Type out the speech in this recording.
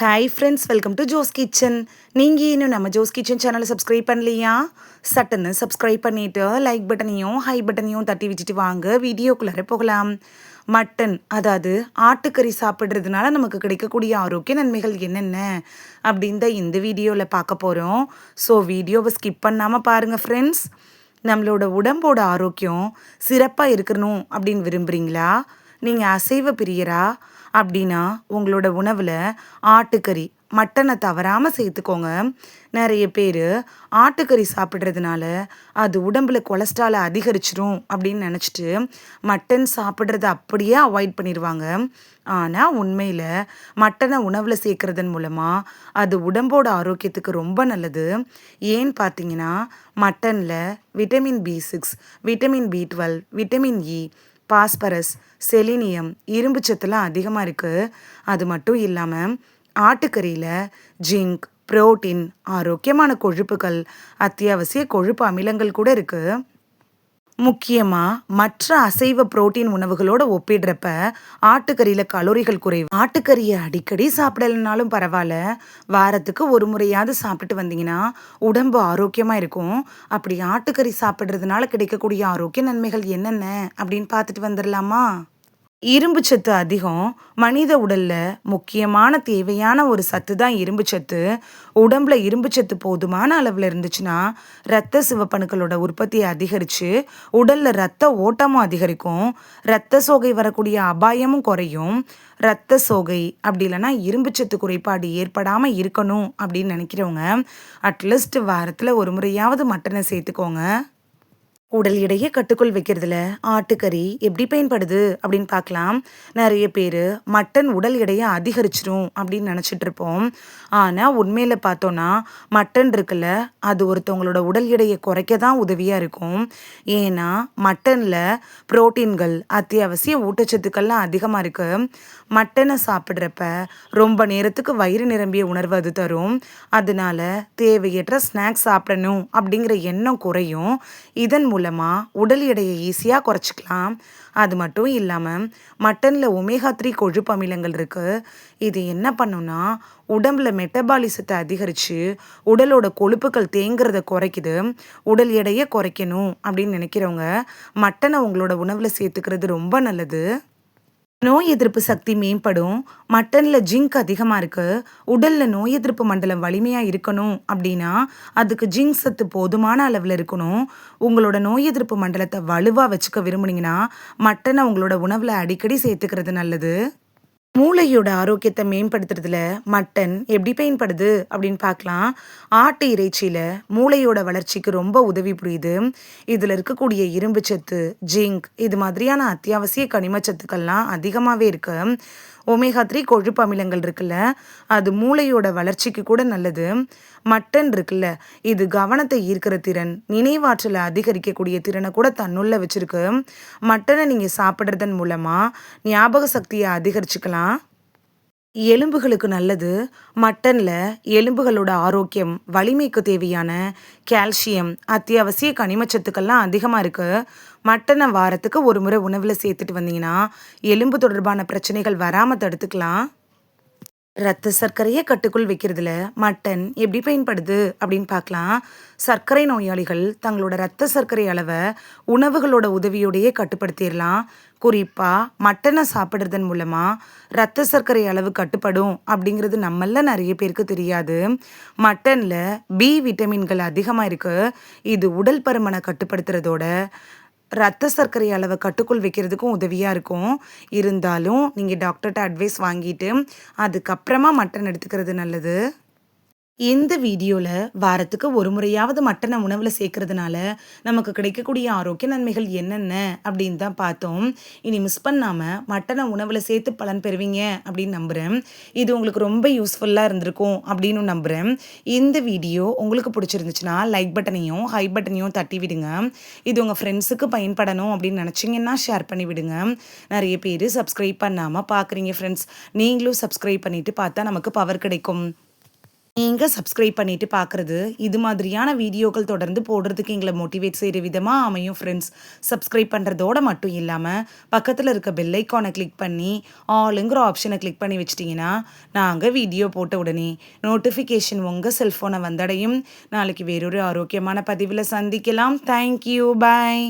Hi friends, welcome to Joe's kitchen. நீங்கள் இன்னும் நம்ம ஜோஸ் கிச்சன் சேனலை சப்ஸ்கிரைப் பண்ணலையா? சட்டுன்னு சப்ஸ்கிரைப் பண்ணிவிட்டு லைக் பட்டனையும் ஹை பட்டனையும் தட்டி வச்சுட்டு வாங்க வீடியோக்குள்ளார போகலாம். மட்டன், அதாவது ஆட்டுக்கறி சாப்பிட்றதுனால நமக்கு கிடைக்கக்கூடிய ஆரோக்கிய நன்மைகள் என்னென்ன அப்படின்னு தான் இந்த வீடியோவில் பார்க்க போகிறோம். ஸோ வீடியோவை ஸ்கிப் பண்ணாமல் பாருங்கள் ஃப்ரெண்ட்ஸ். நம்மளோட உடம்போட ஆரோக்கியம் சிறப்பாக இருக்கணும் அப்படின்னு விரும்புகிறீங்களா? நீங்கள் அசைவ பிரியரா? அப்படின்னா உங்களோட உணவில் ஆட்டுக்கறி, மட்டனை தவறாமல் சேர்த்துக்கோங்க. நிறைய பேர் ஆட்டுக்கறி சாப்பிட்றதுனால அது உடம்புல கொலஸ்ட்ராலை அதிகரிச்சிரும் அப்படின்னு நினச்சிட்டு மட்டன் சாப்பிட்றத அப்படியே அவாய்ட் பண்ணிடுவாங்க. ஆனால் உண்மையில் மட்டனை உணவில் சேர்க்கறதன் மூலமாக அது உடம்போட ஆரோக்கியத்துக்கு ரொம்ப நல்லது. ஏன்னு பார்த்தீங்கன்னா மட்டனில் vitamin B6, vitamin B12, vitamin E, phosphorus, selenium, இரும்பு சத்துலாம் அதிகமாக இருக்குது. அது மட்டும் இல்லாமல் ஆட்டுக்கறியில் ஜிங்க், புரோட்டீன், ஆரோக்கியமான கொழுப்புகள், அத்தியாவசிய கொழுப்பு அமிலங்கள் கூட இருக்குது. முக்கியமாக மற்ற அசைவ புரோட்டீன் உணவுகளோட ஒப்பிடுறப்ப ஆட்டுக்கறியில் கலோரிகள் குறைவு. ஆட்டுக்கறியை அடிக்கடி சாப்பிடலைனாலும் பரவாயில்ல, வாரத்துக்கு ஒரு முறையாவது சாப்பிட்டுட்டு வந்தீங்கன்னா உடம்பு ஆரோக்கியமாக இருக்கும். அப்படி ஆட்டுக்கறி சாப்பிட்றதுனால கிடைக்கக்கூடிய ஆரோக்கிய நன்மைகள் என்னென்ன அப்படின்னு பார்த்துட்டு வந்துடலாமா? இரும்பு சத்து அதிகம். மனித உடல்ல முக்கியமான தேவையான ஒரு சத்து தான் இரும்பு சத்து. உடம்புல இரும்பு சத்து போதுமான அளவில் இருந்துச்சுன்னா இரத்த சிவப்பணுக்களோட உற்பத்தியை அதிகரித்து உடல்ல இரத்த ஓட்டமும் அதிகரிக்கும். இரத்த சோகை வரக்கூடிய அபாயமும் குறையும். இரத்த சோகை அப்படி இல்லைன்னா இரும்பு சத்து குறைபாடு ஏற்படாமல் இருக்கணும் அப்படின்னு நினைக்கிறவங்க அட்லீஸ்ட் வாரத்தில் ஒரு முறையாவது மட்டனை சேர்த்துக்கோங்க. உடல் எடையை கட்டுக்குள் வைக்கிறதுல ஆட்டுக்கறி எப்படி பயன்படுது அப்படின்னு பார்க்கலாம். நிறைய பேர் மட்டன் உடல் எடையை அதிகரிச்சிரும் அப்படின்னு நினச்சிட்டு இருப்போம். ஆனால் உண்மையில் பார்த்தோன்னா மட்டன் இருக்குல்ல, அது ஒருத்தவங்களோட உடல் எடையை குறைக்க தான் உதவியாக இருக்கும். ஏன்னா மட்டனில் புரோட்டீன்கள், அத்தியாவசிய ஊட்டச்சத்துக்கள்லாம் அதிகமாக இருக்குது. மட்டனை சாப்பிட்றப்ப ரொம்ப நேரத்துக்கு வயிறு நிரம்பிய உணர்வு அது தரும். அதனால தேவையற்ற ஸ்நாக்ஸ் சாப்பிடணும் அப்படிங்கிற எண்ணம் குறையும். இதன் மூலமாக உடல் எடையை ஈஸியாக குறைச்சிக்கலாம். அது மட்டும் இல்லாமல் மட்டனில் ஒமேகா 3 கொழுப்பு அமிலங்கள் இருக்குது. இது என்ன பண்ணுன்னா உடம்புல மெட்டபாலிசத்தை அதிகரித்து உடலோட கொழுப்புகள் தேங்குறத குறைக்குது. உடல் எடையை குறைக்கணும் அப்படின்னு நினைக்கிறவங்க மட்டனை உங்களோட உணவில் சேர்த்துக்கிறது ரொம்ப நல்லது. நோய் எதிர்ப்பு சக்தி மேம்படும். மட்டனில் ஜிங்க் அதிகமாக இருக்குது. உடலில் நோய் எதிர்ப்பு மண்டலம் வலிமையாக இருக்கணும் அப்படின்னா அதுக்கு ஜிங்க் சத்து போதுமான அளவில் இருக்கணும். உங்களோட நோய் எதிர்ப்பு மண்டலத்தை வலுவாக வச்சுக்க விரும்புனீங்கன்னா மட்டனை உங்களோட உணவில் அடிக்கடி சேர்த்துக்கிறது நல்லது. மூளையோட ஆரோக்கியத்தை மேம்படுத்துறதுல மட்டன் எப்படி பயன்படுது அப்படின்னு பார்க்கலாம். ஆட்டு இறைச்சியில் மூளையோட வளர்ச்சிக்கு ரொம்ப உதவி புரியுது. இதில் இருக்கக்கூடிய இரும்பு சத்து, ஜிங்க், இது மாதிரியான அத்தியாவசிய கனிம சத்துக்கள்லாம் அதிகமாகவே இருக்கு. ஒமேகா 3 கொழுப்பு அமிலங்கள் இருக்குல்ல, அது மூளையோட வளர்ச்சிக்கு கூட நல்லது. மட்டன் இருக்குல்ல, இது கவனத்தை ஈர்க்கிற திறன், நினைவாற்றலை அதிகரிக்கக்கூடிய திறனை கூட தன்னுள்ள வச்சிருக்கு. மட்டனை நீங்கள் சாப்பிட்றதன் மூலமாக ஞாபக சக்தியை அதிகரிச்சுக்கலாம். எலும்புகளுக்கு நல்லது. மட்டனில் எலும்புகளோட ஆரோக்கியம், வலிமைக்கு தேவையான கால்சியம், அத்தியாவசிய கனிமச்சத்துக்கள்லாம் அதிகமாக இருக்குது. மட்டனை வாரத்துக்கு ஒரு முறை உணவில் சேர்த்துட்டு வந்தீங்கன்னா எலும்பு தொடர்பான பிரச்சனைகள் வராமல் தடுத்துக்கலாம். இரத்த சர்க்கரையை கட்டுக்குள் வைக்கிறதுல மட்டன் எப்படி பயன்படுது அப்படின்னு பார்க்கலாம். சர்க்கரை நோயாளிகள் தங்களோட இரத்த சர்க்கரை அளவை உணவுகளோட உதவியோடையே கட்டுப்படுத்திடலாம். குறிப்பாக மட்டனை சாப்பிட்றதன் மூலமாக இரத்த சர்க்கரை அளவு கட்டுப்படும் அப்படிங்கிறது நம்மள நிறைய பேருக்கு தெரியாது. மட்டனில் பி விட்டமின்கள் அதிகமாக இருக்குது. இது உடல் பருமனை கட்டுப்படுத்துறதோட இரத்த சர்க்கரை அளவை கட்டுக்குள் வைக்கிறதுக்கும் உதவியாக இருக்கும். இருந்தாலும் நீங்கள் டாக்டர்கிட்ட அட்வைஸ் வாங்கிட்டு அதுக்கப்புறமா மட்டன் எடுத்துக்கிறது நல்லது. இந்த வீடியோவில் வாரத்துக்கு ஒரு முறையாவது மட்டனை உணவில் சேர்க்கறதுனால நமக்கு கிடைக்கக்கூடிய ஆரோக்கிய நன்மைகள் என்னென்ன அப்படின்னு தான் பார்த்தோம். இனி மிஸ் பண்ணாமல் மட்டனை உணவில் சேர்த்து பலன் பெறுவீங்க அப்படின்னு நம்புகிறேன். இது உங்களுக்கு ரொம்ப யூஸ்ஃபுல்லாக இருந்திருக்கும் அப்படின்னு நம்புகிறேன். இந்த வீடியோ உங்களுக்கு பிடிச்சிருந்துச்சுன்னா லைக் பட்டனையும் ஹை பட்டனையும் தட்டி விடுங்க. இது உங்கள் ஃப்ரெண்ட்ஸுக்கு பயன்படணும் அப்படின்னு நினச்சிங்கன்னா ஷேர் பண்ணி விடுங்க. நிறைய பேர் சப்ஸ்கிரைப் பண்ணாமல் பார்க்குறீங்க ஃப்ரெண்ட்ஸ். நீங்களும் சப்ஸ்கிரைப் பண்ணிவிட்டு பார்த்தா நமக்கு பவர் கிடைக்கும். நீங்க சப்ஸ்கிரைப் பண்ணிட்டு பார்க்குறது, இது மாதிரியான வீடியோக்கள் தொடர்ந்து போடுறதுக்கு எங்கள மோட்டிவேட் செய்ற விதமா அமையும் ஃப்ரெண்ட்ஸ். சப்ஸ்கிரைப் பண்றதோட மட்டும் இல்லாம, பக்கத்துல இருக்க பெல் ஐகான கிளிக் பண்ணி, ஆல்ங்கிற ஆப்ஷன கிளிக் பண்ணி வச்சுட்டீங்கன்னா, நாங்க வீடியோ போட்ட உடனே நோட்டிஃபிகேஷன் உங்க செல்ஃபோன வந்தடையும். நாளைக்கு வேறொரு ஆரோக்கியமான பதிவுல சந்திக்கலாம். Thank you. பாய்.